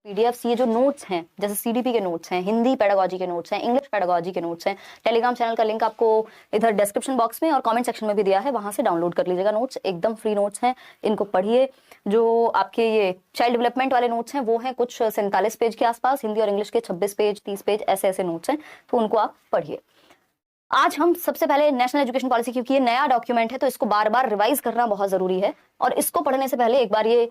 PDFs, ये जो notes हैं जैसे सीडीपी के नोट्स हैं, हिंदी पेडागोजी के नोट्स हैं, इंग्लिश पेडागोजी के नोट्स हैं, टेलीग्राम चैनल का लिंक आपको इधर डिस्क्रिप्शन बॉक्स में और कमेंट सेक्शन में भी दिया है, वहां से डाउनलोड कर लीजिएगा। नोट्स एकदम फ्री नोट्स हैं, इनको पढ़िए। जो आपके ये चाइल्ड डेवलपमेंट वाले नोट्स हैं वो हैं कुछ 47 पेज के आसपास, हिंदी और इंग्लिश के 26 पेज 30 पेज ऐसे ऐसे नोट्स हैं, तो उनको आप पढ़िए। आज हम सबसे पहले नेशनल एजुकेशन पॉलिसी, क्योंकि ये नया डॉक्यूमेंट है तो इसको बार बार रिवाइज करना बहुत जरूरी है, और इसको पढ़ने से पहले एक बार ये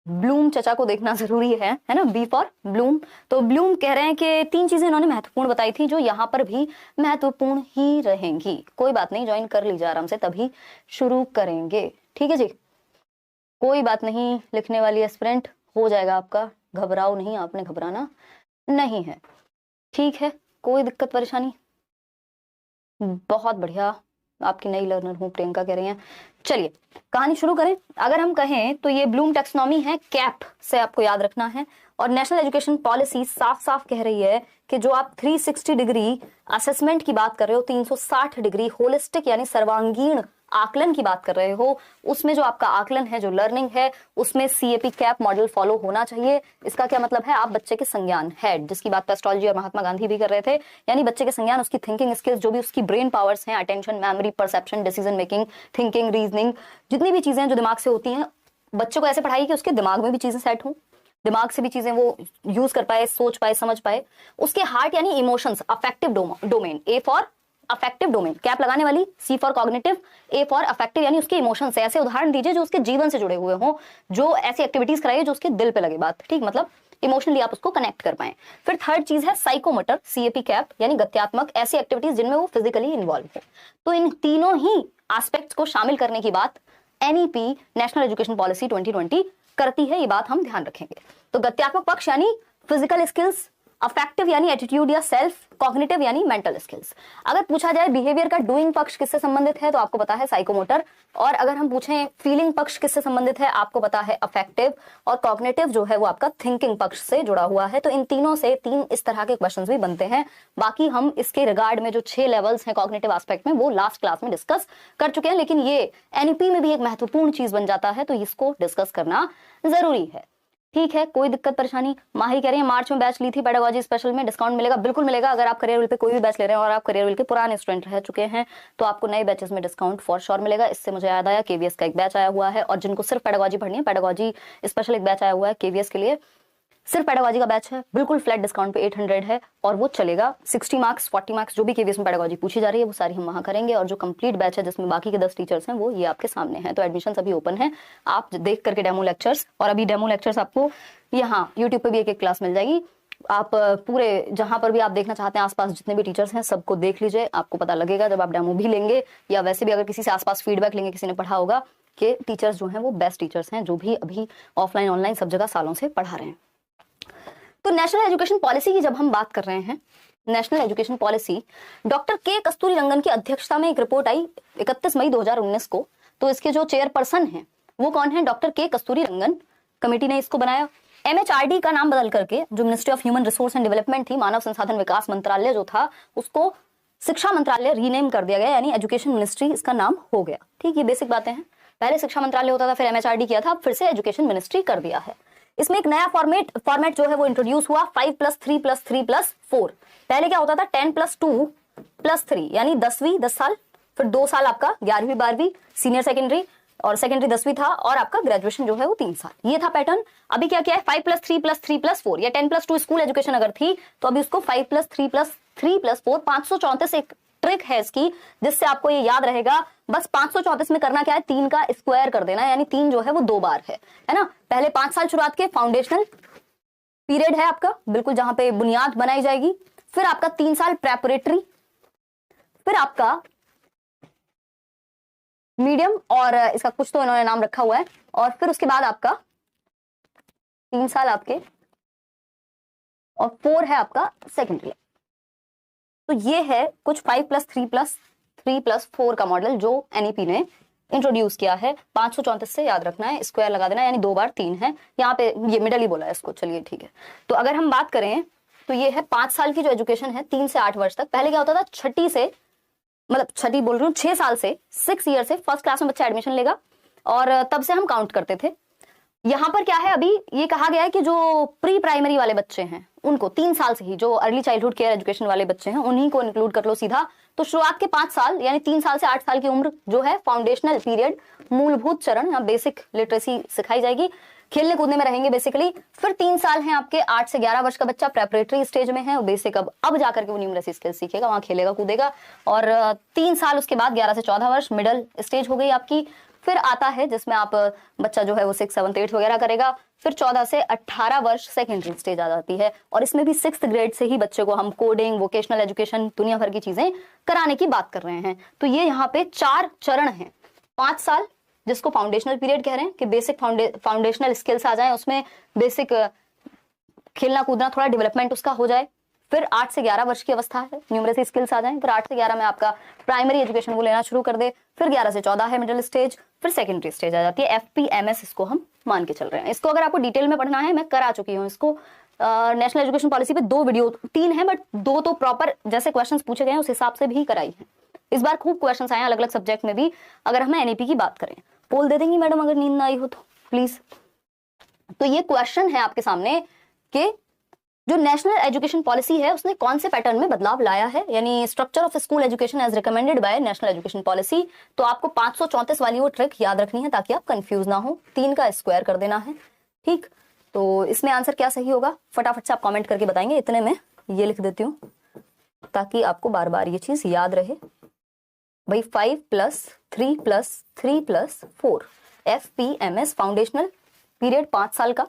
ब्लूम चचा को देखना जरूरी है ना, बी फॉर ब्लूम। तो ब्लूम कह रहे हैं कि 3 चीजें इन्होंने महत्वपूर्ण बताई थी जो यहाँ पर भी महत्वपूर्ण ही रहेंगी। कोई बात नहीं, ज्वाइन कर लीजिए आराम से, तभी शुरू करेंगे। ठीक है जी, कोई बात नहीं, लिखने वाली एस्पिरेंट हो जाएगा आपका, घबराओ नहीं, आपने घबराना नहीं है। ठीक है, कोई दिक्कत परेशानी? बहुत बढ़िया, आपकी नई लर्नर हूँ, प्रियंका कह रही हैं। चलिए कहानी शुरू करें। अगर हम कहें तो ये ब्लूम टैक्सोनॉमी है, कैप से आपको याद रखना है, और नेशनल एजुकेशन पॉलिसी साफ साफ कह रही है कि जो आप 360 डिग्री असेसमेंट की बात कर रहे हो, 360 डिग्री होलिस्टिक यानी सर्वांगीण आकलन की बात कर रहे हो, उसमें जो आपका आकलन है, जो लर्निंग है, उसमें सीएपी कैप मॉडल फॉलो होना चाहिए। इसका क्या मतलब है? आप बच्चे के संज्ञान, हेड, जिसकी बात एस्ट्रोलॉजी और महात्मा गांधी भी कर रहे थे, यानी बच्चे के संज्ञान, उसकी थिंकिंग स्किल्स, जो भी उसकी ब्रेन पावर्स हैं, attention, memory, perception, decision making, thinking, reasoning, जितनी भी चीजें जो दिमाग से होती हैं, बच्चों को ऐसे पढ़ाई कि उसके दिमाग में भी चीजें सेट हों, दिमाग से भी चीजें वो यूज कर पाए, सोच पाए, समझ पाए। उसके हार्ट यानी emotions, affective domain, A for affective domain, cap लगाने वाली, C for cognitive, A for affective यानी उसके इमोशन से। ऐसे उदाहरण दीजिए जो उसके जीवन से जुड़े हुए हों, जो ऐसी एक्टिविटीज कराइए जो उसके दिल पे लगे बात, ठीक, मतलब इमोशनली आप उसको कनेक्ट कर पाए। फिर थर्ड चीज है साइकोमोटर, सीएपी कैप यानी गत्यात्मक, ऐसी एक्टिविटीज जिनमें वो फिजिकली इन्वॉल्व हो। तो इन तीनों ही एस्पेक्ट्स को शामिल करने की बात एनईपी, नेशनल एजुकेशन पॉलिसी 2020 करती है, ये बात हम ध्यान रखेंगे। तो गत्यात्मक पक्ष यानी फिजिकल स्किल्स, अफेक्टिव यानी एटीट्यूड या सेल्फ, कॉग्निटिव यानी मेंटल स्किल्स। अगर पूछा जाए बिहेवियर का डूइंग पक्ष किससे संबंधित है, तो आपको पता है साइकोमोटर, और अगर हम पूछें फीलिंग पक्ष किससे संबंधित है, आपको पता है अफेक्टिव, और कॉग्निटिव जो है वो आपका थिंकिंग पक्ष से जुड़ा हुआ है। तो इन तीनों से 3 इस तरह के क्वेश्चंस भी बनते हैं। बाकी हम इसके रिगार्ड में जो 6 लेवल्स हैं कॉग्निटिव एस्पेक्ट में, वो लास्ट क्लास में डिस्कस कर चुके हैं, लेकिन ये एनईपी में भी एक महत्वपूर्ण चीज बन जाता है, तो इसको डिस्कस करना जरूरी है। ठीक है, कोई दिक्कत परेशानी? माही कह रही है मार्च में बैच ली थी पेडागोजी स्पेशल में, डिस्काउंट मिलेगा? बिल्कुल मिलेगा। अगर आप करियर विल पे कोई भी बैच ले रहे हैं और आप करियर विल के पुराने स्टूडेंट रह चुके हैं तो आपको नए बैचेस में डिस्काउंट फॉर श्योर मिलेगा। इससे मुझे याद आया केवीएस का एक बैच आया हुआ है, और जिनको सिर्फ पेडागोजी पढ़नी है, पेडागोजी स्पेशल एक बैच आया हुआ है केवीएस के लिए, सिर्फ पेडागोजी का बैच है, बिल्कुल फ्लैट डिस्काउंट पे 800 है, और वो चलेगा 60 मार्क्स 40 मार्क्स जो भी केवीएस में पेडागोजी पूछी जा रही है वो सारी हम वहां करेंगे। और जो कंप्लीट बैच है जिसमें बाकी के 10 टीचर्स हैं वो ये आपके सामने हैं। तो एडमिशन अभी ओपन है, आप देख करके डेमो लेक्चर्स, और अभी डेमो लेक्चर्स आपको यहाँ यूट्यूब पे भी एक क्लास मिल जाएगी। आप पूरे जहां पर भी आप देखना चाहते हैं आसपास जितने भी टीचर्स हैं सबको देख लीजिए, आपको पता लगेगा जब आप डेमो भी लेंगे, या वैसे भी अगर किसी से आसपास फीडबैक लेंगे, किसी ने पढ़ा होगा कि टीचर्स जो हैं वो बेस्ट टीचर्स हैं, जो भी अभी ऑफलाइन ऑनलाइन सब जगह सालों से पढ़ा रहे हैं। तो नेशनल एजुकेशन पॉलिसी की जब हम बात कर रहे हैं, नेशनल एजुकेशन पॉलिसी, डॉक्टर के कस्तूरी रंगन की अध्यक्षता में एक रिपोर्ट आई 31 मई 2019 को। तो इसके जो चेयरपर्सन हैं वो कौन है? डॉक्टर के कस्तूरी रंगन। कमेटी ने इसको बनाया। एमएचआरडी का नाम बदल करके, जो ministry of human resource and development थी, मानव संसाधन विकास मंत्रालय जो था, उसको शिक्षा मंत्रालय रीनेम कर दिया गया, यानी एजुकेशन मिनिस्ट्री इसका नाम हो गया। ठीक, ये बेसिक बातें हैं। पहले शिक्षा मंत्रालय होता था, फिर एमएचआरडी किया था, फिर से एजुकेशन मिनिस्ट्री कर दिया है। इसमें एक नया फॉर्मेट जो है वो इंट्रोड्यूस हुआ, 5+3+3+4। पहले क्या होता था? 10+2+3 यानी 10वीं 10 साल, फिर 2 साल आपका 11वीं 12वीं सीनियर सेकेंडरी, और सेकेंडरी 10वीं था, और आपका ग्रेजुएशन जो है वो 3 साल। ये था पैटर्न। अभी क्या क्या है? 5+3+3+4 या 10+2 स्कूल एजुकेशन अगर थी तो अभी उसको 5+3+3+4, 534 एक ट्रिक है इसकी, जिससे आपको ये याद रहेगा। बस 534 में करना क्या है? 3 का स्क्वायर कर देना, यानी 3 जो है वो 2 बार है ना। पहले 5 साल शुरुआत के फाउंडेशनल पीरियड है आपका, बिल्कुल जहां पे बुनियाद बनाई जाएगी, फिर आपका 3 साल प्रेपरेटरी, फिर आपका मीडियम, और इसका कुछ तो इन्होंने नाम रखा हुआ है, और फिर उसके बाद आपका 3 साल आपके, और 4 है आपका सेकेंडरी। तो ये है कुछ 5+3+3+4 का मॉडल जो एनईपी ने इंट्रोड्यूस किया है। 534 से याद रखना है, स्क्वायर लगा देना, यानी 2 बार 3 है। यहाँ पे ये मिडल ही बोला है इसको, चलिए ठीक है। तो अगर हम बात करें तो ये है 5 साल की जो एजुकेशन है, 3 से 8 वर्ष तक। पहले क्या होता था? छठी बोल रही हूँ, 6 साल से 6 ईयर से फर्स्ट क्लास में बच्चा एडमिशन लेगा, और तब से हम काउंट करते थे। यहाँ पर क्या है, अभी ये कहा गया है कि जो प्री प्राइमरी वाले बच्चे हैं उनको 3 साल से ही, जो अर्ली चाइल्डहुड केयर एजुकेशन वाले बच्चे हैं उन्हीं को इंक्लूड कर लो सीधा। तो शुरुआत के 5 साल यानी 3 साल से 8 साल की उम्र जो है फाउंडेशनल पीरियड, मूलभूत चरण या बेसिक लिटरेसी सिखाई जाएगी, खेलने कूदने में रहेंगे बेसिकली। फिर 3 साल हैं आपके, 8 से 11 वर्ष का बच्चा प्रेपरेटरी स्टेज में है, बेसिक अब जाकर के वो न्यूमरेसी स्किल सीखेगा, वहां खेलेगा कूदेगा। और 3 साल उसके बाद 11 से 14 वर्ष मिडिल स्टेज हो गई आपकी। फिर आता है जिसमें आप बच्चा जो है वो 6, 7, 8 वगैरह करेगा। फिर 14 से 18 वर्ष सेकेंडरी स्टेज आ जाती है, और इसमें भी 6th ग्रेड से ही बच्चे को हम कोडिंग, वोकेशनल एजुकेशन, दुनिया भर की चीजें कराने की बात कर रहे हैं। तो ये यहाँ पे 4 चरण हैं। 5 साल जिसको फाउंडेशनल पीरियड कह रहे हैं कि बेसिक फाउंडेशनल स्किल्स आ जाए, उसमें बेसिक खेलना कूदना थोड़ा डेवलपमेंट उसका हो जाए। फिर 8 से 11 वर्ष की अवस्था है, न्यूमरेसी स्किल्स आ जाएं। फिर 8 से 11 में आपका प्राइमरी एजुकेशन वो लेना शुरू कर दे। फिर 11 से 14 है मिडिल स्टेज, फिर सेकेंडरी स्टेज आ जाती है। FPMS इसको हम मान के चल रहे हैं। इसको अगर आपको डिटेल में पढ़ना है, मैं करा चुकी हूँ इसको नेशनल एजुकेशन पॉलिसी पे 2 वीडियो, 3 है बट 2 तो प्रॉपर जैसे क्वेश्चंस पूछे गए हैं उस हिसाब से भी कराई है। इस बार खूब क्वेश्चंस आए अलग अलग सब्जेक्ट में भी। अगर हम NEP की बात करें, पोल दे देंगी मैडम अगर नींद ना आई हो तो प्लीज। तो ये क्वेश्चन है आपके सामने कि जो नेशनल एजुकेशन पॉलिसी है उसने कौन से पैटर्न में बदलाव लाया है, यानी structure of school education as recommended by national education policy. तो आपको 534 वाली वो ट्रिक याद रखनी है ताकि आप कंफ्यूज ना हो। 3 का स्क्वायर कर देना है, ठीक। तो इसमें आंसर क्या सही होगा फटाफट से आप कमेंट करके बताएंगे। इतने में ये लिख देती हूँ ताकि आपको बार बार ये चीज याद रहे भाई। 5 + 3 + 3 + 4 FPMS फाउंडेशनल पीरियड 5 साल का,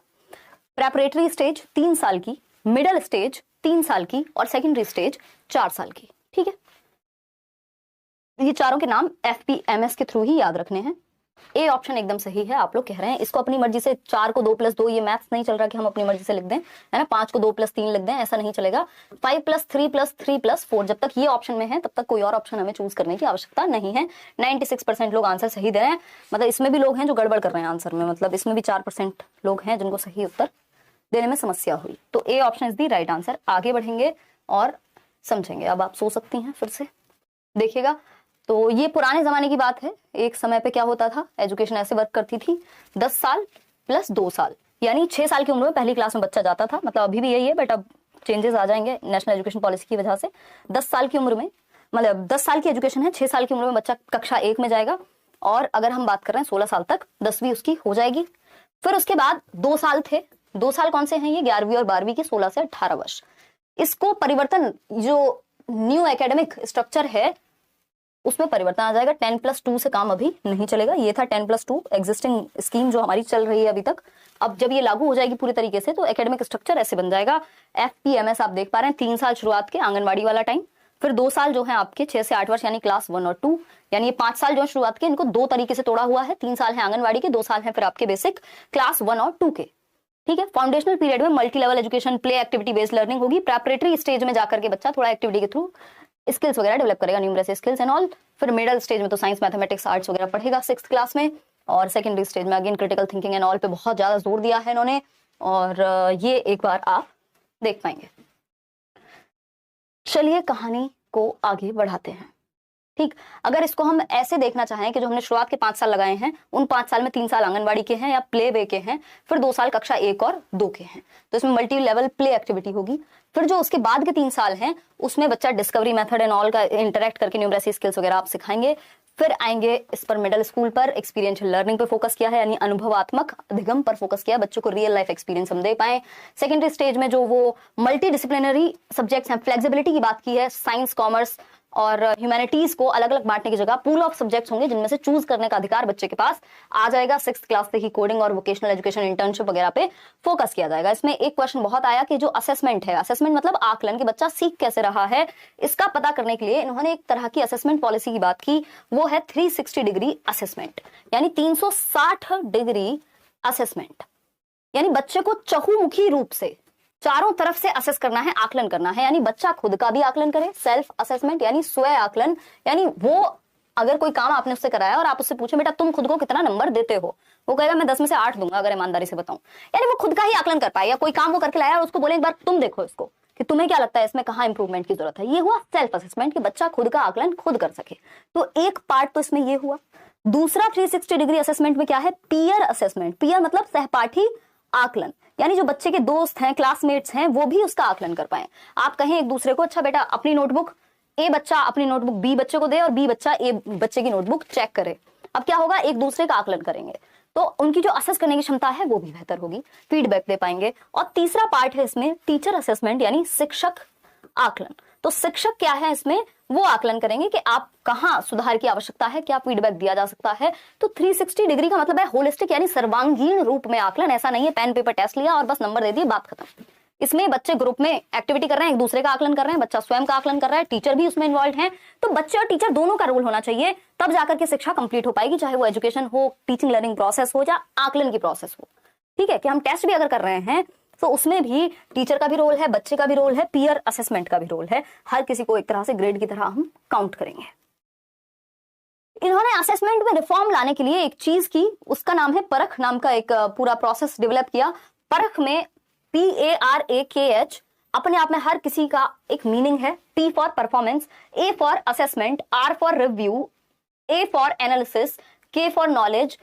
प्रेपरेटरी स्टेज 3 साल की, मिडिल स्टेज 3 साल की और सेकेंडरी स्टेज 4 साल की, ठीक है। ये चारों के नाम FPMS के थ्रू ही याद रखने हैं। ए ऑप्शन एकदम सही है, आप लोग कह रहे हैं इसको अपनी मर्जी से 4 को 2 + 2, ये मैथ्स नहीं चल रहा कि हम अपनी मर्जी से लिख दें, है ना। 5 को 2 + 3 लिख दें, ऐसा नहीं चलेगा। 5 + 3 + 3 + 4 जब तक ये ऑप्शन में है तब तक कोई और ऑप्शन हमें चूज करने की आवश्यकता नहीं है। 96% लोग आंसर सही दे रहे हैं, मतलब इसमें भी लोग हैं जो गड़बड़ कर रहे हैं आंसर में, मतलब इसमें भी 4% लोग हैं जिनको सही उत्तर देने में समस्या हुई। तो A option is the right answer. आगे बढ़ेंगे और समझेंगे। अब आप सो सकती हैं फिर से, देखिएगा। तो ये पुराने जमाने की बात है। एक समय पे क्या होता था, एजुकेशन ऐसे वर्क करती थी, 10 साल + 2 साल यानी 6 साल की उम्र में पहली क्लास में बच्चा जाता था। मतलब अभी भी यही है बट अब चेंजेस आ जाएंगे नेशनल एजुकेशन पॉलिसी की वजह से। 10 साल की उम्र में, मतलब 10 साल की एजुकेशन है, 6 साल की उम्र में बच्चा कक्षा 1 में जाएगा, और अगर हम बात कर रहे हैं 16 साल तक 10वीं उसकी हो जाएगी। फिर उसके बाद 2 साल थे, 2 साल कौन से हैं ये, 11वीं और 12वीं के, 16 से 18 वर्ष। इसको परिवर्तन, जो न्यू एकेडमिक स्ट्रक्चर है उसमें परिवर्तन आ जाएगा। 10 + 2 से काम अभी नहीं चलेगा। ये था 10 + 2 एग्जिस्टिंग स्कीम जो हमारी चल रही है अभी तक। अब जब ये लागू हो जाएगी पूरी तरीके से तो एकेडमिक स्ट्रक्चर ऐसे बन जाएगा। FPMS आप देख पा रहे हैं, 3 साल शुरुआत के आंगनबाड़ी वाला टाइम, फिर 2 साल जो है आपके 6 से 8 वर्ष यानी क्लास 1 और 2, यानी ये 5 साल जो है शुरुआत के, इनको 2 तरीके से तोड़ा हुआ है। 3 साल है आंगनबाड़ी के, 2 साल है फिर आपके बेसिक क्लास 1 और 2 के, ठीक है। फाउंडेशनल पीरियड में multi level education, play activity based learning होगी। प्रेपरेटरी स्टेज में जाकर के बच्चा थोड़ा एक्टिविटी के थ्रू स्किल्स वगैरह डेवलप करेगा, न्यूमरेसी स्किल्स एंड ऑल। फिर मिडिल स्टेज में तो साइंस, मैथमेटिक्स, आर्ट्स वगैरह पढ़ेगा 6th क्लास में। और सेकेंडरी स्टेज में again critical thinking and all पे बहुत ज्यादा जोर दिया है इन्होंने, और ये एक बार आप देख पाएंगे। चलिए कहानी को आगे बढ़ाते हैं, ठीक। अगर इसको हम ऐसे देखना चाहें कि जो हमने शुरुआत के 5 साल लगाए हैं, उन 5 साल में 3 साल आंगनबाड़ी के हैं या प्ले वे के हैं, फिर 2 साल कक्षा 1 और 2 के हैं, तो इसमें मल्टी लेवल प्ले एक्टिविटी होगी। फिर जो उसके बाद के 3 साल हैं उसमें बच्चा डिस्कवरी मेथड एंड ऑल का इंटरेक्ट करके न्यूमरेसी स्किल्स वगैरह आप सिखाएंगे। फिर आएंगे इस पर मिडिल स्कूल पर, एक्सपीरियंशियल लर्निंग पे फोकस किया है, यानी अनुभवात्मक अधिगम पर फोकस किया, बच्चों को रियल लाइफ एक्सपीरियंस हम दे पाए। सेकेंडरी स्टेज में जो वो मल्टी डिसिप्लिनरी सब्जेक्ट्स हैं, फ्लेक्सिबिलिटी की बात की है, साइंस, कॉमर्स और ह्यूमैनिटीज को अलग अलग बांटने की जगह पूल ऑफ सब्जेक्ट्स होंगे जिनमें से चूज करने का अधिकार बच्चे के पास आ जाएगा। 6th क्लास से ही कोडिंग और वोकेशनल एजुकेशन, इंटर्नशिप वगैरह पे फोकस किया जाएगा। इसमें एक क्वेश्चन बहुत आया कि जो असेसमेंट है, असेसमेंट मतलब आकलन, कि बच्चा सीख कैसे रहा है, इसका पता करने के लिए इन्होंने एक तरह की असेसमेंट पॉलिसी की बात की, वो है 360 डिग्री असेसमेंट, यानी 360 डिग्री असेसमेंट, यानी बच्चे को चहुमुखी रूप से चारों तरफ से असेस करना है, आकलन करना है। यानी बच्चा खुद का भी आकलन करे, सेल्फ असेसमेंट यानी स्वयं आकलन, यानी वो अगर कोई काम आपने उससे कराया और आप उससे पूछे बेटा तुम खुद को कितना नंबर देते हो, वो कहेगा मैं 10 में से 8 दूंगा अगर ईमानदारी से बताऊं, यानी वो खुद का ही आकलन कर पाए। या कोई काम वो करके लाया और उसको बोले एक बार तुम देखो इसको कि तुम्हें क्या लगता है इसमें कहाँ इंप्रूवमेंट की जरूरत है, ये हुआ सेल्फ असेसमेंट, कि बच्चा खुद का आकलन खुद कर सके। तो एक पार्ट तो इसमें ये हुआ। दूसरा 360 डिग्री असेसमेंट में क्या है, पीयर असेसमेंट। पीयर मतलब सहपाठी आकलन, यानी जो बच्चे के दोस्त हैं, क्लासमेट्स हैं, वो भी उसका आकलन कर पाए। आप कहें एक दूसरे को, अच्छा बेटा अपनी नोटबुक, ए बच्चा अपनी नोटबुक बी बच्चे को दे और बी बच्चा ए बच्चे की नोटबुक चेक करे। अब क्या होगा, एक दूसरे का आकलन करेंगे तो उनकी जो असेस करने की क्षमता है वो भी बेहतर होगी, फीडबैक दे पाएंगे। और तीसरा पार्ट है इसमें टीचर असेसमेंट, यानी शिक्षक आकलन। तो शिक्षक क्या है इसमें, वो आकलन करेंगे कि आप कहाँ सुधार की आवश्यकता है, क्या फीडबैक दिया जा सकता है। तो 360 डिग्री का मतलब है होलिस्टिक, यानी सर्वांगीण रूप में आकलन। ऐसा नहीं है पेन पेपर टेस्ट लिया और बस नंबर दे दिए, बात खत्म। इसमें बच्चे ग्रुप में एक्टिविटी कर रहे हैं, एक दूसरे का आकलन कर रहे हैं, बच्चा स्वयं का आकलन कर रहा है, टीचर भी उसमें इन्वॉल्व है। तो बच्चे और टीचर दोनों का रोल होना चाहिए, तब जाकर के शिक्षा कंप्लीट हो पाएगी, चाहे वो एजुकेशन हो, टीचिंग लर्निंग प्रोसेस हो या आकलन की प्रोसेस हो। ठीक है, कि हम टेस्ट भी अगर कर रहे हैं तो उसमें भी टीचर का भी रोल है, बच्चे का भी रोल है, पीयर असेसमेंट का भी रोल है। हर किसी को एक तरह से ग्रेड की तरह हम काउंट करेंगे। इन्होंने असेसमेंट में रिफॉर्म लाने के लिए एक चीज की, उसका नाम है परख नाम का एक पूरा प्रोसेस डेवलप किया। परख में PARAKH अपने आप में हर किसी का एक मीनिंग है। P for performance, A for assessment, R for review, A for analysis, K for knowledge,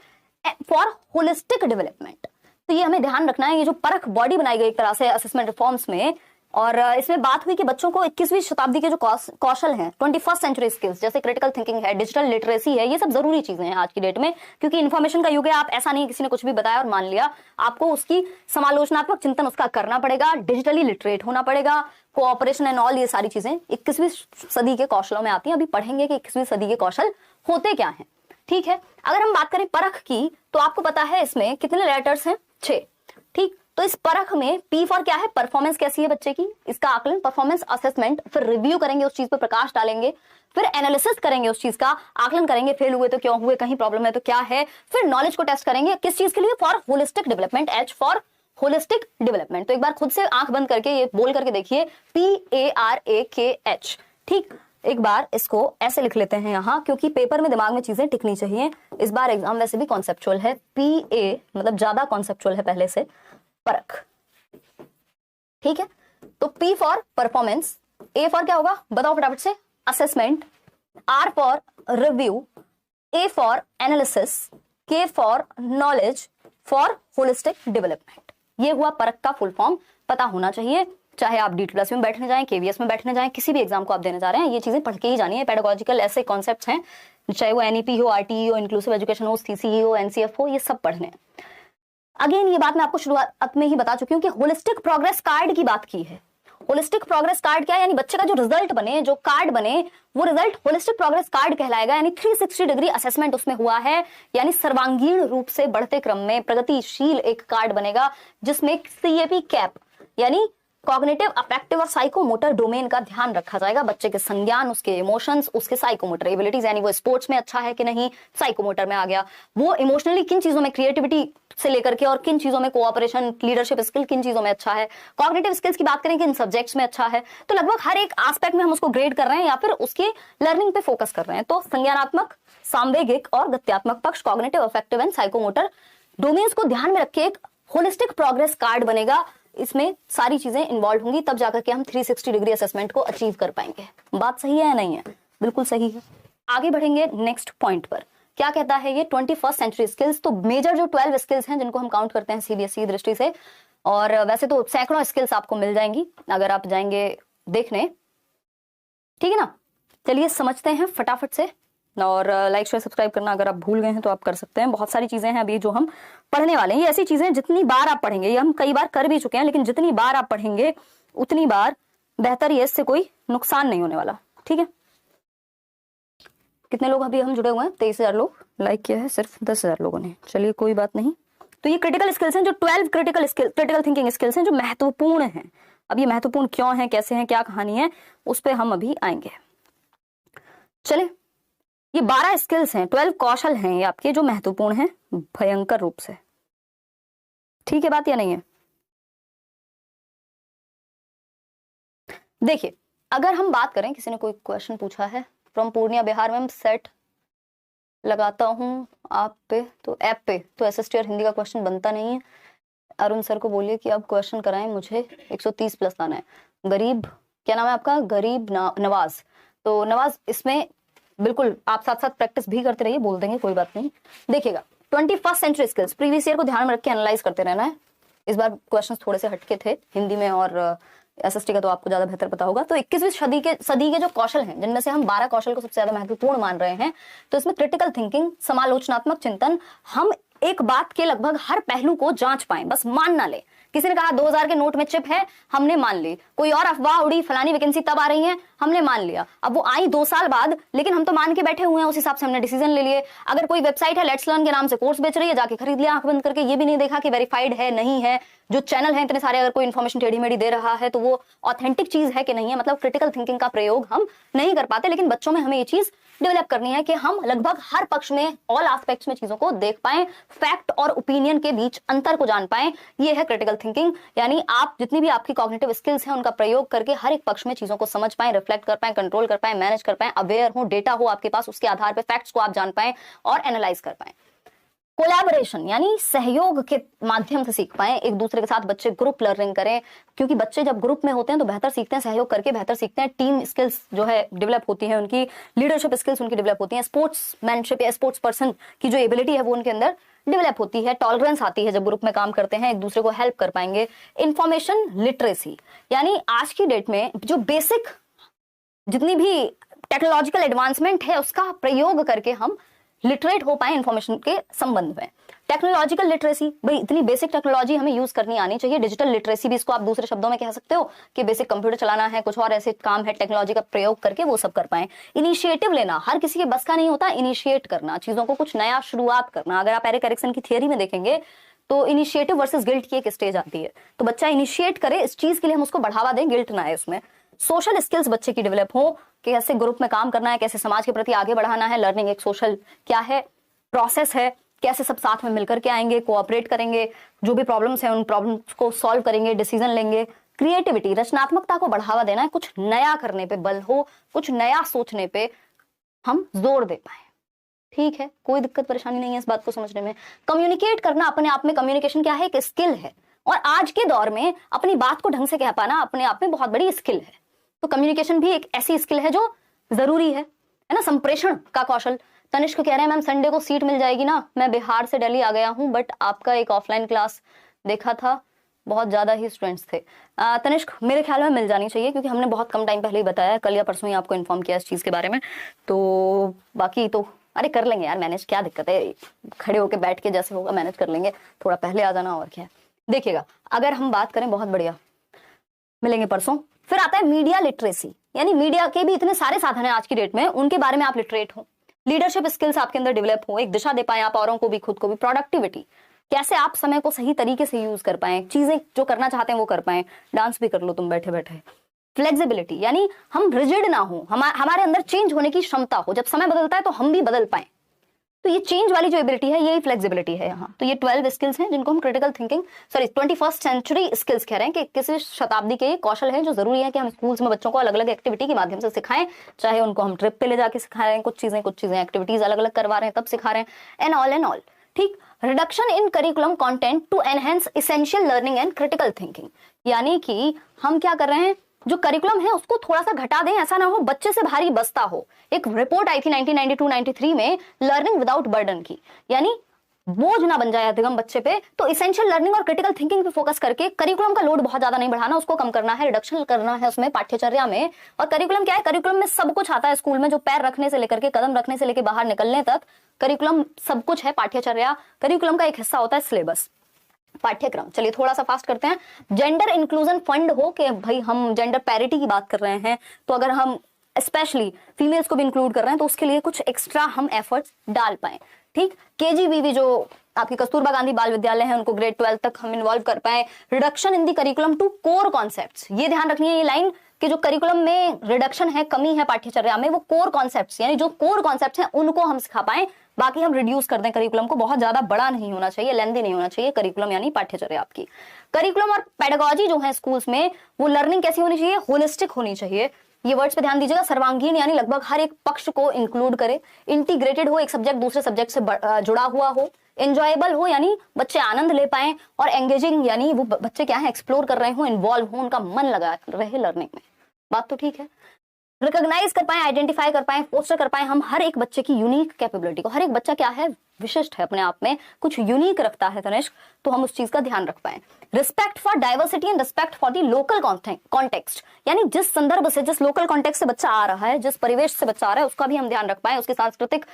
for holistic development. तो ये हमें ध्यान रखना है, ये जो परख बॉडी बनाई गई एक तरह से असेसमेंट रिफॉर्म्स में, और इसमें बात हुई कि बच्चों को 21वीं शताब्दी के जो कौशल हैं, 21st सेंचुरी स्किल्स, जैसे क्रिटिकल थिंकिंग है, डिजिटल लिटरेसी है, ये सब जरूरी चीजें हैं आज की डेट में, क्योंकि इन्फॉर्मेशन का युग है। आप ऐसा नहीं किसी ने कुछ भी बताया और मान लिया, आपको उसकी समालोचनात्मक चिंतन उसका करना पड़ेगा, डिजिटली लिटरेट होना पड़ेगा, कोऑपरेशन एंड ऑल, ये सारी चीजें 21वीं सदी के कौशलों में आती हैं। अभी पढ़ेंगे कि 21वीं सदी के कौशल होते क्या हैं। ठीक है, अगर हम बात करें परख की, तो आपको पता है इसमें कितने लेटर्स हैं, 6। ठीक, तो इस परख में P फॉर क्या है, परफॉर्मेंस कैसी है बच्चे की, इसका आकलन, परफॉर्मेंस असेसमेंट, फिर रिव्यू करेंगे, उस चीज पर प्रकाश डालेंगे, फिर एनालिसिस करेंगे, उस चीज का आकलन करेंगे, फेल हुए तो क्यों हुए, कहीं प्रॉब्लम है तो क्या है, फिर नॉलेज को टेस्ट करेंगे, किस चीज के लिए, for holistic development, H for holistic development. तो एक बार खुद से आंख बंद करके ये बोल करके देखिए, PARAKH। ठीक, एक बार इसको ऐसे लिख लेते हैं यहाँ, क्योंकि पेपर में दिमाग में चीजें टिकनी चाहिए। इस बार एग्जाम वैसे भी कॉन्सेप्चुअल है, PA मतलब ज्यादा कॉन्सेप्चुअल है पहले से, परख। ठीक है, तो P for performance, A for क्या होगा बताओ फटाफट से, assessment, R for review, A for analysis, K for knowledge, for holistic development. ये हुआ परख का फुल फॉर्म, पता होना चाहिए। चाहे आप DT+ में बैठने जाएं, KVS में बैठने जाएं, किसी भी एग्जाम को आप देने जा रहे हैं, ये चीजें पढ़ के ही जानी है। पेडागोजिकल ऐसे कॉन्सेप्ट्स हैं, चाहे वो NEP हो, RTE हो, इंक्लूसिव एजुकेशन हो, CCE हो, NCF हो, ये सब पढ़ने हैं। अगेन ये बात मैं आपको शुरुआत में ही बता चुकी हूँ कि होलिस्टिक प्रोग्रेस कार्ड की बात की है। होलिस्टिक प्रोग्रेस कार्ड क्या है, यानी बच्चे का जो रिजल्ट बने, जो कार्ड बने, वो रिजल्ट होलिस्टिक प्रोग्रेस कार्ड कहलाएगा। यानी 360 डिग्री असेसमेंट उसमें हुआ है, यानी सर्वांगीण रूप से बढ़ते क्रम में प्रगतिशील एक कार्ड बनेगा, जिसमें CAP कैप यानी कॉग्निटिव, अफेक्टिव और साइकोमोटर डोमेन का ध्यान रखा जाएगा। बच्चे के संज्ञान, उसके इमोशंस, उसके साइकोमोटर एबिलिटीज, यानी वो स्पोर्ट्स में अच्छा है कि नहीं, साइकोमोटर में आ गया, वो इमोशनली किन चीजों में, क्रिएटिविटी से लेकर के और किन चीजों में, कोऑपरेशन, लीडरशिप स्किल किन चीजों में अच्छा है, कॉग्निटिव स्किल्स की बात करें किन सब्जेक्ट्स में अच्छा है। तो लगभग हर एक एस्पेक्ट में हम उसको ग्रेड कर रहे हैं या फिर उसके लर्निंग पे फोकस कर रहे हैं। तो संज्ञानात्मक, सांवेगिक और गत्यात्मक पक्ष, cognitive, affective and psychomotor domains को ध्यान में रख के एक होलिस्टिक प्रोग्रेस कार्ड बनेगा। इसमें सारी चीजें इन्वॉल्व होंगी, तब जाकर के हम 360 डिग्री असेसमेंट को अचीव कर पाएंगे। बात सही है या नहीं है? बिल्कुल सही है। आगे बढ़ेंगे नेक्स्ट पॉइंट पर। क्या कहता है ये 21st सेंचुरी स्किल्स। तो मेजर जो 12 स्किल्स हैं जिनको हम काउंट करते हैं CBSE की दृष्टि से, और वैसे तो सैकड़ों स्किल्स आपको मिल जाएंगी अगर आप जाएंगे देखने, ठीक है ना। चलिए समझते हैं फटाफट से, और लाइक शेयर सब्सक्राइब करना अगर आप भूल गए हैं तो आप कर सकते हैं। बहुत सारी चीजें हैं अभी जो हम पढ़ने वाले हैं। ये ऐसी चीजें जितनी बार आप पढ़ेंगे, ये हम कई बार कर भी चुके हैं, लेकिन जितनी बार आप पढ़ेंगे उतनी बार बेहतर, ये इससे कोई नुकसान नहीं होने वाला, ठीक है। कितने लोग अभी हम जुड़े हुए हैं? 23,000 लोग। लाइक किया है सिर्फ 10,000 लोगों ने। चलिए कोई बात नहीं। तो ये क्रिटिकल स्किल्स हैं, जो 12 क्रिटिकल थिंकिंग स्किल्स हैं जो महत्वपूर्ण हैं। अब ये महत्वपूर्ण क्यों है, कैसे हैं, क्या कहानी है, उस पर हम अभी आएंगे। चले, ये 12 स्किल्स हैं, 12 कौशल हैं ये आपके जो महत्वपूर्ण हैं भयंकर रूप से। ठीक है बात या नहीं है? देखिए, अगर हम बात करें, किसी ने कोई क्वेश्चन पूछा है फ्रॉम पूर्णिया बिहार में, सेट लगाता हूं आप पे तो ऐप पे, तो SSTR हिंदी का क्वेश्चन बनता नहीं है। अरुण सर को बोलिए कि अब क्वेश्चन कराएं, मुझे 130 प्लस लाना है। गरीब, क्या नाम है आपका? गरीब नवाज। तो नवाज, इसमें बिल्कुल आप साथ साथ प्रैक्टिस भी करते रहिए, बोल देंगे कोई बात नहीं। देखिएगा 21st century skills, previous year को ध्यान में रख के एनालाइज करते रहना है। इस बार क्वेश्चंस थोड़े से हटके थे हिंदी में, और एसएसटी का तो आपको ज्यादा बेहतर पता होगा। तो 21वीं सदी के जो कौशल हैं, जिनमें से हम 12 कौशल को सबसे ज्यादा महत्वपूर्ण मान रहे हैं, तो इसमें क्रिटिकल थिंकिंग, समालोचनात्मक चिंतन, हम एक बात के लगभग हर पहलू को जांच पाए, बस मान ना ले। किसी ने कहा 2000 के नोट में चिप है, हमने मान ली। कोई और अफवाह उड़ी फलानी वैकेंसी तब आ रही है, हमने मान लिया। अब वो आई 2 साल बाद, लेकिन हम तो मान के बैठे हुए हैं, उस हिसाब से हमने डिसीजन ले लिए। अगर कोई वेबसाइट है लेट्स लर्न के नाम से कोर्स बेच रही है, जाके खरीद लिया आंख बंद करके, ये भी नहीं देखा कि वेरीफाइड है नहीं है। जो चैनल है इतने सारे, अगर कोई इन्फॉर्मेशन टेढ़ी मेढ़ी दे रहा है तो वो ऑथेंटिक चीज है कि नहीं है। मतलब क्रिटिकल थिंकिंग का प्रयोग हम नहीं कर पाते, लेकिन बच्चों में हमें ये चीज डेवलप करनी है कि हम लगभग हर पक्ष में, ऑल एस्पेक्ट्स में चीजों को देख पाएं, फैक्ट और ओपिनियन के बीच अंतर को जान पाएं। ये है क्रिटिकल थिंकिंग। यानी आप जितनी भी आपकी कॉग्निटिव स्किल्स हैं उनका प्रयोग करके हर एक पक्ष में चीजों को समझ पाएं, रिफ्लेक्ट कर पाएं, कंट्रोल कर पाएं, मैनेज कर पाएं, अवेयर हो, डेटा हो आपके पास, उसके आधार पर फैक्ट्स को आप जान पाएं और एनालाइज कर पाएं। कोलैबोरेशन यानी सहयोग के माध्यम से सीख पाएं, एक दूसरे के साथ बच्चे ग्रुप लर्निंग करें, क्योंकि बच्चे जब ग्रुप में होते हैं तो बेहतर सीखते हैं, सहयोग करके बेहतर सीखते हैं। टीम स्किल्स जो है डेवलप होती है उनकी, लीडरशिप स्किल्स उनकी डेवलप होती हैं, स्पोर्ट्समैनशिप या स्पोर्ट्स पर्सन की जो एबिलिटी है वो उनके अंदर डेवलप होती है, टॉलरेंस आती है जब ग्रुप में काम करते हैं, एक दूसरे को हेल्प कर पाएंगे। इंफॉर्मेशन लिटरेसी यानी आज की डेट में जो बेसिक जितनी भी टेक्नोलॉजिकल एडवांसमेंट है उसका प्रयोग करके हम लिटरेट हो पाए इंफॉर्मेशन के संबंध में। टेक्नोलॉजिकल लिटरेसी, भाई इतनी बेसिक टेक्नोलॉजी हमें यूज करनी आनी चाहिए। डिजिटल लिटरेसी भी इसको आप दूसरे शब्दों में कह सकते हो कि बेसिक कंप्यूटर चलाना है, कुछ और ऐसे काम है टेक्नोलॉजी का प्रयोग करके वो सब कर पाए। इनिशिएटिव लेना, हर किसी के बस का नहीं होता इनिशिएट करना, चीजों को कुछ नया शुरुआत करना। अगर आप एरिक एरिक्सन की थियरी में देखेंगे तो इनिशिएटिव वर्सेस गिल्ट की एक स्टेज आती है, तो बच्चा इनिशिएट करे इस चीज के लिए हम उसको बढ़ावा दें, गिल्ट ना है उसमें। सोशल स्किल्स बच्चे की डेवलप हो कि कैसे ग्रुप में काम करना है, कैसे समाज के प्रति आगे बढ़ाना है। लर्निंग एक सोशल क्या है, प्रोसेस है, कैसे सब साथ में मिलकर के आएंगे, कोऑपरेट करेंगे, जो भी प्रॉब्लम्स हैं उन प्रॉब्लम्स को सॉल्व करेंगे, डिसीजन लेंगे। क्रिएटिविटी, रचनात्मकता को बढ़ावा देना है, कुछ नया करने पे बल हो, कुछ नया सोचने पे हम जोर दे पाए। ठीक है, कोई दिक्कत परेशानी नहीं है इस बात को समझने में। कम्युनिकेट करना अपने आप में, कम्युनिकेशन क्या है, एक स्किल है, और आज के दौर में अपनी बात को ढंग से कह पाना अपने आप में बहुत बड़ी स्किल है। तो कम्युनिकेशन भी एक ऐसी स्किल है जो जरूरी है ना। संप्रेषण का कौशल, तनिष्क कह रहे हैं मैम संडे को सीट मिल जाएगी ना, मैं बिहार से दिल्ली आ गया हूं, बट आपका एक ऑफलाइन क्लास देखा था, बहुत ज्यादा ही स्टूडेंट्स थे। तनिष्क मेरे ख्याल में मिल जानी चाहिए, क्योंकि हमने बहुत कम टाइम पहले ही बताया, कल या परसों ही आपको इन्फॉर्म किया इस चीज के बारे में। तो बाकी तो अरे कर लेंगे यार मैनेज, क्या दिक्कत है, खड़े होके बैठ के जैसे होगा मैनेज कर लेंगे, थोड़ा पहले आ जाना और क्या है। देखिएगा अगर हम बात करें, बहुत बढ़िया, मिलेंगे परसों। फिर आता है मीडिया लिटरेसी, यानी मीडिया के भी इतने सारे साधन है आज की डेट में, उनके बारे में आप लिटरेट हो। लीडरशिप स्किल्स आपके अंदर डेवलप हो, एक दिशा दे पाए आप औरों को भी, खुद को भी। प्रोडक्टिविटी, कैसे आप समय को सही तरीके से यूज कर पाए, चीजें जो करना चाहते हैं वो कर पाए, डांस भी कर लो तुम बैठे बैठे। फ्लेक्सिबिलिटी, यानी हम रिजिड ना हो, हमारे अंदर चेंज होने की क्षमता हो, जब समय बदलता है तो हम भी बदल पाए। तो ये चेंज वाली जो एबिलिटी है, यही फ्लेक्सिबिलिटी है यहाँ। तो ये 12 स्किल्स हैं जिनको हम critical thinking, 21st century skills कह रहे हैं, कि 21वीं शताब्दी के कौशल हैं जो जरूरी है कि हम स्कूल्स में बच्चों को अलग अलग एक्टिविटी के माध्यम से सिखाएं, चाहे उनको हम ट्रिप पे ले जाके सिखा रहे हैं, कुछ चीजें एक्टिविटीज अलग अलग करवा रहे हैं तब सिखा रहे हैं, एंड ऑल। ठीक, reduction in curriculum content to enhance essential learning and critical thinking, यानी कि हम क्या कर रहे हैं, जो करिकुलम है उसको थोड़ा सा घटा दें, ऐसा ना हो बच्चे से भारी बस्ता हो। एक रिपोर्ट आई थी 1992-93 में, लर्निंग विदाउट बर्डन की, यानी बोझ ना बन जाए अधिगम बच्चे पे। तो इसेंशियल लर्निंग और क्रिटिकल थिंकिंग पे फोकस करके करिकुलम का लोड बहुत ज्यादा नहीं बढ़ाना, उसको कम करना है, रिडक्शन करना है उसमें पाठ्यचर्या में। और करिकुलम क्या है, करिकुलम में सब कुछ आता है स्कूल में, जो पैर रखने से लेकर के, कदम रखने से लेकर बाहर निकलने तक करिकुलम सब कुछ है। पाठ्यचर्या करिकुलम का एक हिस्सा होता है, सिलेबस, पाठ्यक्रम। चलिए थोड़ा सा फास्ट करते हैं। जेंडर इंक्लूजन फंड हो, कि भाई हम जेंडर पैरिटी की बात कर रहे हैं, तो अगर हम स्पेशली फीमेल्स को भी इंक्लूड कर रहे हैं तो उसके लिए कुछ एक्स्ट्रा हम एफर्ट्स डाल पाए। ठीक, केजीबीवी जो आपकी कस्तूरबा गांधी बाल विद्यालय है, उनको ग्रेड 12 तक हम इन्वॉल्व कर पाए। Reduction in the curriculum to core concepts, ये ध्यान रखनी है ये लाइन, कि जो करिकुलम में रिडक्शन है, कमी है पाठ्यचर्या में, वो कोर कॉन्सेप्ट्स, यानी जो कोर कॉन्सेप्ट्स हैं उनको हम सिखा पाए, बाकी हम रिड्यूस कर दें करिकुलम को। बहुत ज्यादा बड़ा नहीं होना चाहिए, लेंथी नहीं होना चाहिए करिकुलम, यानी पाठ्यचर्या आपकी। करिकुलम और पेडागोजी जो है स्कूल्स में, वो लर्निंग कैसी होनी चाहिए, होलिस्टिक होनी चाहिए। ये वर्ड्स पे ध्यान दीजिएगा, सर्वांगीण, यानी लगभग हर एक पक्ष को इंक्लूड करे। इंटीग्रेटेड हो, एक सब्जेक्ट दूसरे सब्जेक्ट से जुड़ा हुआ हो। एंजॉयबल हो, यानी बच्चे आनंद ले पाए। और एंगेजिंग, यानी वो बच्चे क्या है, एक्सप्लोर कर रहे हो, इन्वॉल्व हो, उनका मन लगा रहे लर्निंग में। बात तो ठीक है। रिकॉग्नाइज कर पाए, आइडेंटिफाई कर पाए, फोस्टर कर पाए हम हर एक बच्चे की यूनिक कैपेबिलिटी को। हर एक बच्चा क्या है, विशिष्ट है, अपने आप में कुछ यूनिक रखता है तनिष्क, तो हम उस चीज का ध्यान रख पाए। Respect for diversity and respect for the local context, यानी जिस संदर्भ से, जिस लोकल कॉन्टेक्स्ट से बच्चा आ रहा है, जिस परिवेश से बच्चा आ रहा है, उसका भी हम ध्यान रख पाए, उसके सांस्कृतिक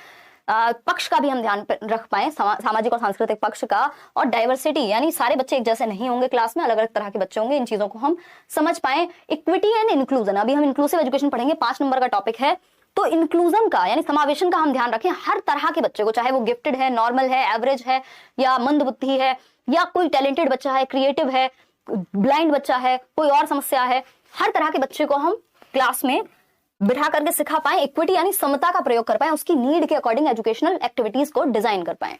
पक्ष का भी हम ध्यान रख पाए, सामाजिक और सांस्कृतिक पक्ष का। और डाइवर्सिटी यानी सारे बच्चे एक जैसे नहीं होंगे क्लास में, अलग अलग तरह के बच्चे होंगे, इन चीजों को हम समझ पाए। इक्विटी एंड इंक्लूजन, अभी हम इंक्लूसिव एजुकेशन पढ़ेंगे, 5 नंबर का टॉपिक है। तो इंक्लूजन का यानी समावेशन का हम ध्यान रखें, हर तरह के बच्चे को, चाहे वो गिफ्टेड है, नॉर्मल है, एवरेज है, या मंद बुद्धि है, या कोई टैलेंटेड बच्चा है, क्रिएटिव है, ब्लाइंड बच्चा है, कोई और समस्या है, हर तरह के बच्चे को हम क्लास में बिठा करके सिखा पाए, इक्विटी यानी समता का प्रयोग कर पाए, उसकी नीड के अकॉर्डिंग एजुकेशनल एक्टिविटीज को डिजाइन कर पाए।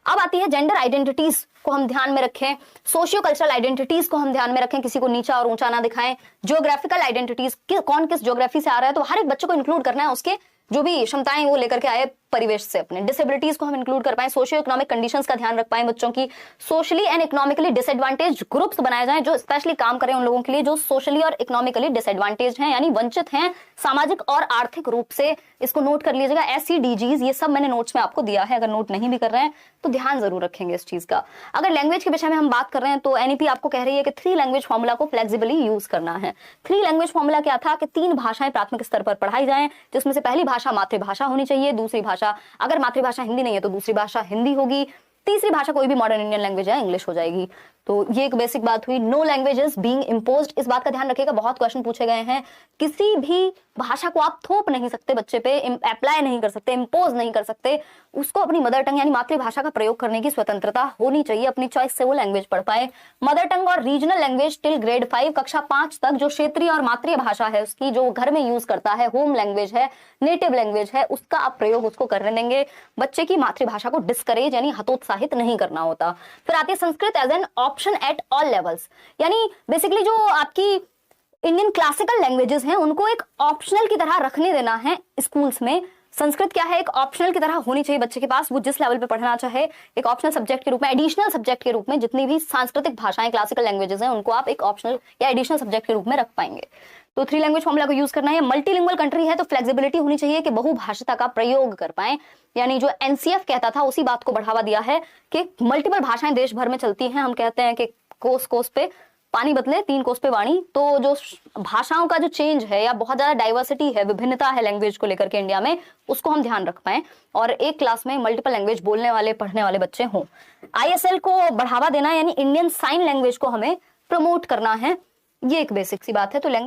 अब आती है जेंडर आइडेंटिटीज को हम ध्यान में रखें, सोशियो कल्चरल आइडेंटिटीज को हम ध्यान में रखें, किसी को नीचा और ऊंचा ना दिखाएं, ज्योग्राफिकल आइडेंटिटीज, कौन किस ज्योग्राफी से आ रहा है, तो हर एक बच्चे को इंक्लूड करना है, उसके जो भी क्षमताएं वो लेकर के आए परिवेश से अपने। डिसेबिलिटीज को हम इंक्लूड कर पाए, सोशियो इकोनॉमिक कंडीशंस का ध्यान रख पाए बच्चों की, socially and economically disadvantage groups बनाए जाएं जो स्पेशली काम करें उन लोगों के लिए जो सोशली और इकोनॉमिकली डिसएडवांटेज हैं, यानी वंचित हैं सामाजिक और आर्थिक रूप से। इसको नोट कर लीजिएगा, SCDGs, ये सब मैंने नोट्स में आपको दिया है, अगर नोट नहीं भी कर रहे हैं तो ध्यान जरूर रखेंगे इस चीज का। अगर लैंग्वेज के विषय में हम बात कर रहे हैं तो NEP आपको कह रही है कि 3 लैंग्वेज फॉर्मूला को फ्लेक्सिबली यूज करना है। 3 लैंग्वेज फॉर्मूला क्या था कि 3 भाषाएं प्राथमिक स्तर पर पढ़ाई जाएं, जिसमें से पहली भाषा मातृभाषा होनी चाहिए, दूसरी भाषा, अगर मातृभाषा हिंदी नहीं है तो दूसरी भाषा हिंदी होगी, तीसरी भाषा कोई भी मॉडर्न इंडियन लैंग्वेज है, इंग्लिश हो जाएगी। तो ये एक बेसिक बात हुई। नो लैंग्वेजेस बीइंग इम्पोज्ड, इस बात का ध्यान रखिएगा, बहुत क्वेश्चन पूछे गए हैं। किसी भी भाषा को आप थोप नहीं सकते बच्चे पे, अप्लाई नहीं कर सकते, इम्पोज नहीं कर सकते, उसको अपनी मदर टंग यानी मातृभाषा का प्रयोग करने की स्वतंत्रता होनी चाहिए, अपनी चॉइस से वो लैंग्वेज पढ़ पाए। मदर टंग और रीजनल लैंग्वेज टिल ग्रेड 5, कक्षा 5 तक जो क्षेत्रीय और मातृ भाषा है उसकी, जो घर में यूज करता है, होम लैंग्वेज है, नेटिव लैंग्वेज है, उसका आप प्रयोग उसको करने देंगे। बच्चे की मातृभाषा को डिस्करेज यानी हतोत्साहित नहीं करना होता। फिर आती है Sanskrit as an option at all levels, यानी बेसिकली जो आपकी इंडियन क्लासिकल लैंग्वेजेस हैं उनको एक ऑप्शनल की तरह रखने देना है स्कूल्स में। संस्कृत क्या है, एक ऑप्शनल की तरह होनी चाहिए बच्चे के पास, वो जिस लेवल पे पढ़ना चाहे, एक ऑप्शनल सब्जेक्ट के रूप में, एडिशनल सब्जेक्ट के रूप में। जितनी भी सांस्कृतिक भाषाएं क्लासिकल लैंग्वेजेस हैं उनको आप एक ऑप्शनल या एडिशनल सब्जेक्ट के रूप में रख पाएंगे। तो 3 लैंग्वेज फॉर्मूला को यूज करना है। मल्टीलिंगुअल कंट्री है तो फ्लेक्सिबिलिटी होनी चाहिए कि बहुभाषिता का प्रयोग कर पाए, यानी जो NCF कहता था उसी बात को बढ़ावा दिया है कि मल्टीपल भाषाएं देश भर में चलती हैं। हम कहते हैं कि कोस कोस पे पानी बदले 3 कोस पे वाणी। तो जो भाषाओं का जो चेंज है या बहुत ज्यादा डाइवर्सिटी है, विभिन्नता है लैंग्वेज को लेकर के इंडिया में, उसको हम ध्यान रख पाए और एक क्लास में मल्टीपल लैंग्वेज बोलने वाले पढ़ने वाले बच्चे हों। ISL को बढ़ावा देना यानी इंडियन साइन लैंग्वेज को हमें प्रमोट करना है, ये एक बेसिक सी बात है। तो